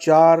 4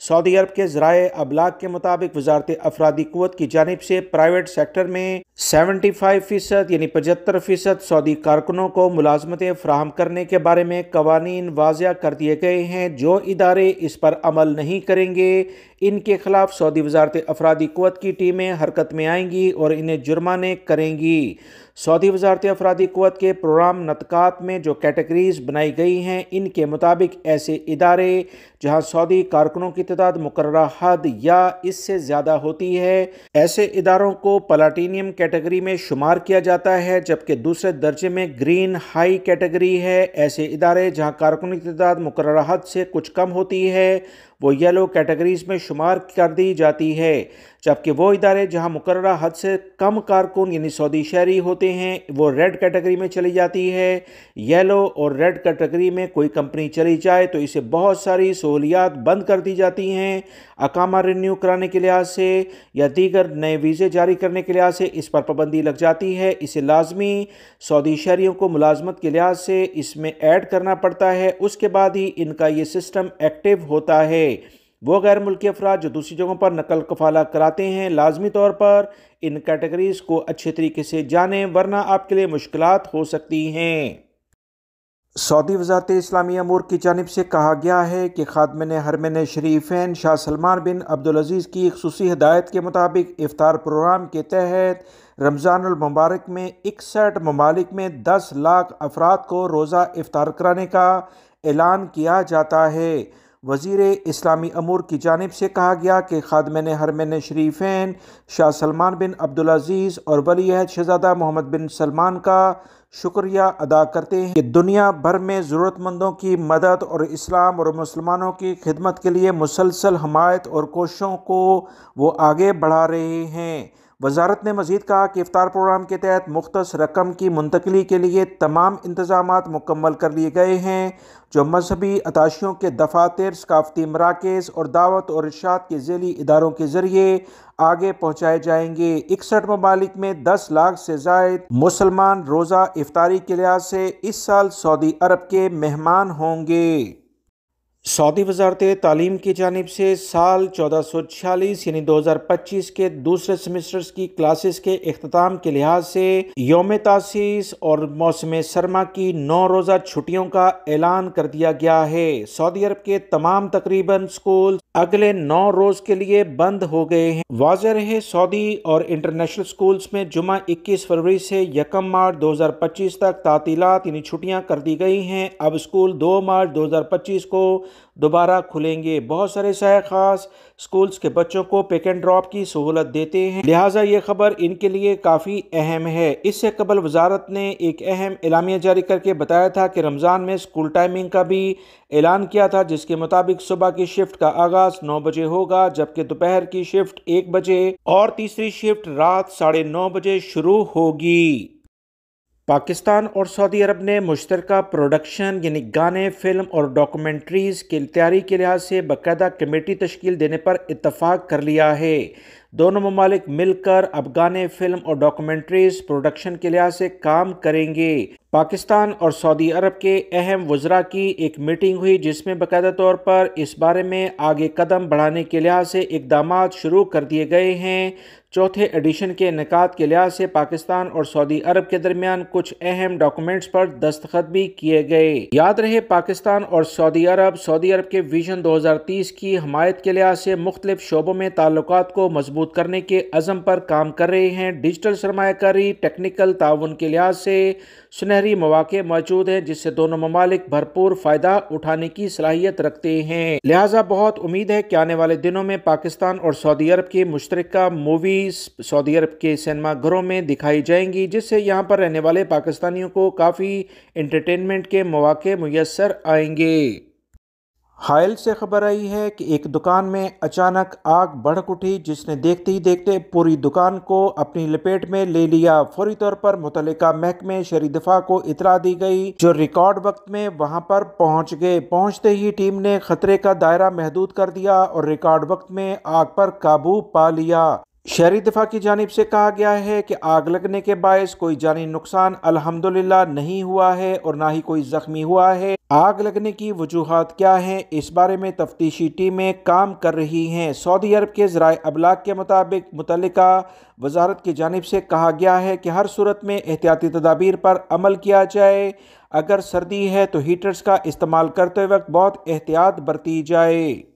سعودی عرب کے ذرائع ابلاغ کے مطابق وزارت افرادی قوت کی جانب سے پرائیویٹ سیکٹر میں 75% یعنی 75% سعودی کارکنوں کو ملازمتیں فراہم کرنے کے بارے میں قوانین واضح کر دیے گئے ہیں۔ جو ادارے اس پر عمل نہیں کریں گے ان کے خلاف سعودی وزارت افرادی قوت کی ٹیمیں حرکت میں آئیں گی اور انہیں جرمانے کریں گی۔ سعودی وزارت افرادی قوت کے پروگرام نطقات میں جو کیٹیگریز بنائی گئی ہیں ان کے مطابق ایسے ادارے جہاں سعودی کارکنوں کی تعداد مقررہ حد یا اس سے زیادہ ہوتی ہے، ایسے اداروں کو پلاٹینیم کیٹیگری میں شمار کیا جاتا ہے، جبکہ دوسرے درجے میں گرین ہائی کیٹیگری ہے۔ ایسے ادارے جہاں کارکنوں کی تعداد مقررہ حد سے کچھ کم ہوتی ہے وہ یلو کیٹیگریز میں شمار کر دی جاتی ہے، جبکہ وہ ادارے جہاں مقررہ حد سے کم کارکن یعنی سعودی شہری ہوتے ہیں وہ ریڈ کیٹیگری میں چلی جاتی ہے۔ یلو اور ریڈ کیٹیگری میں کوئی کمپنی چلی جائے تو اسے بہت ساری سہولیات بند کر دی جاتی ہیں، اقامہ رینیو کرانے کے لحاظ سے یا دیگر نئے ویزے جاری کرنے کے لحاظ سے اس پر پابندی لگ جاتی ہے۔ اسے لازمی سعودی شہریوں کو ملازمت کے لحاظ سے اس میں ایڈ کرنا پڑتا ہے، اس کے بعد ہی ان کا یہ سسٹم ایکٹیو ہوتا ہے۔ وہ غیر ملکی افراد جو دوسری جگہوں پر نقل کفالہ کراتے ہیں لازمی طور پر ان کیٹیگریز کو اچھے طریقے سے جانیں ورنہ آپ کے لیے مشکلات ہو سکتی ہیں۔ سعودی وزارت اسلامی امور کی جانب سے کہا گیا ہے کہ خادمین حرمین شریفین شاہ سلمان بن عبدالعزیز کی خصوصی ہدایت کے مطابق افطار پروگرام کے تحت رمضان المبارک میں 61 ممالک میں 10 لاکھ افراد کو روزہ افطار کرانے کا اعلان کیا جاتا ہے۔ وزیر اسلامی امور کی جانب سے کہا گیا کہ خادمین حرمین شریفین شاہ سلمان بن عبدالعزیز اور ولی عہد شہزادہ محمد بن سلمان کا شکریہ ادا کرتے ہیں کہ دنیا بھر میں ضرورت مندوں کی مدد اور اسلام اور مسلمانوں کی خدمت کے لیے مسلسل حمایت اور کوششوں کو وہ آگے بڑھا رہے ہیں۔ وزارت نے مزید کہا کہ افطار پروگرام کے تحت مختص رقم کی منتقلی کے لیے تمام انتظامات مکمل کر لیے گئے ہیں جو مذہبی عطاشیوں کے دفاتر، ثقافتی مراکز اور دعوت اور ارشاد کے ذیلی اداروں کے ذریعے آگے پہنچائے جائیں گے۔ 61 ممالک میں 10 لاکھ سے زائد مسلمان روزہ افطاری کے لحاظ سے اس سال سعودی عرب کے مہمان ہوں گے۔ سعودی وزارت تعلیم کی جانب سے سال 1446 یعنی 2025 کے دوسرے سیمسٹرز کی کلاسز کے اختتام کے لحاظ سے یوم تاسیس اور موسم سرما کی 9 روزہ چھٹیوں کا اعلان کر دیا گیا ہے۔ سعودی عرب کے تمام تقریباً اسکول اگلے 9 روز کے لیے بند ہو گئے ہیں۔ واضح رہے سعودی اور انٹرنیشنل اسکولز میں جمعہ 21 فروری سے 1 مارچ 2025 تک تعطیلات یعنی چھٹیاں کر دی گئی ہیں۔ اب اسکول 2 مارچ 2025 کو دوبارہ کھلیں گے۔ بہت سارے سایہ خاص اسکولز کے بچوں کو پک اینڈ ڈراپ کی سہولت دیتے ہیں، لہٰذا یہ خبر ان کے لیے کافی اہم ہے۔ اس سے قبل وزارت نے ایک اہم اعلامیہ جاری کر کے بتایا تھا کہ رمضان میں اسکول ٹائمنگ کا بھی اعلان کیا تھا، جس کے مطابق صبح کی شفٹ کا آغاز 9 بجے ہوگا، جبکہ دوپہر کی شفٹ 1 بجے اور تیسری شفٹ رات 9:30 بجے شروع ہوگی۔ پاکستان اور سعودی عرب نے مشترکہ پروڈکشن یعنی گانے، فلم اور ڈاکومنٹریز کی تیاری کے لحاظ سے باقاعدہ کمیٹی تشکیل دینے پر اتفاق کر لیا ہے۔ دونوں ممالک مل کر اب گانے، فلم اور ڈاکومنٹریز پروڈکشن کے لحاظ سے کام کریں گے۔ پاکستان اور سعودی عرب کے اہم وزراء کی ایک میٹنگ ہوئی جس میں باقاعدہ طور پر اس بارے میں آگے قدم بڑھانے کے لحاظ سے اقدامات شروع کر دیے گئے ہیں۔ چوتھے ایڈیشن کے انعقاد کے لحاظ سے پاکستان اور سعودی عرب کے درمیان کچھ اہم ڈاکومنٹس پر دستخط بھی کیے گئے۔ یاد رہے پاکستان اور سعودی عرب کے ویژن 2030 کی حمایت کے لحاظ سے مختلف شعبوں میں تعلقات کو مضبوط کرنے کے عزم پر کام کر رہے ہیں۔ ڈیجیٹل سرمایہ کاری، ٹیکنیکل تعاون کے لحاظ سے سنہری مواقع موجود ہیں جس سے دونوں ممالک بھرپور فائدہ اٹھانے کی صلاحیت رکھتے ہیں، لہٰذا بہت امید ہے کہ آنے والے دنوں میں پاکستان اور سعودی عرب کی مشترکہ موویز سعودی عرب کے سینما گھروں میں دکھائی جائیں گی، جس سے یہاں پر رہنے والے پاکستانیوں کو کافی انٹرٹینمنٹ کے مواقع میسر آئیں گے۔ حائل سے خبر آئی ہے کہ ایک دکان میں اچانک آگ بھڑک اٹھی جس نے دیکھتے ہی دیکھتے پوری دکان کو اپنی لپیٹ میں لے لیا۔ فوری طور پر متعلقہ محکمے شہری دفاع کو اطلاع دی گئی جو ریکارڈ وقت میں وہاں پر پہنچ گئے۔ پہنچتے ہی ٹیم نے خطرے کا دائرہ محدود کر دیا اور ریکارڈ وقت میں آگ پر قابو پا لیا۔ شہری دفاع کی جانب سے کہا گیا ہے کہ آگ لگنے کے باعث کوئی جانی نقصان الحمدللہ نہیں ہوا ہے اور نہ ہی کوئی زخمی ہوا ہے۔ آگ لگنے کی وجوہات کیا ہیں، اس بارے میں تفتیشی ٹیمیں کام کر رہی ہیں۔ سعودی عرب کے ذرائع ابلاغ کے مطابق متعلقہ وزارت کی جانب سے کہا گیا ہے کہ ہر صورت میں احتیاطی تدابیر پر عمل کیا جائے۔ اگر سردی ہے تو ہیٹرز کا استعمال کرتے وقت بہت احتیاط برتی جائے۔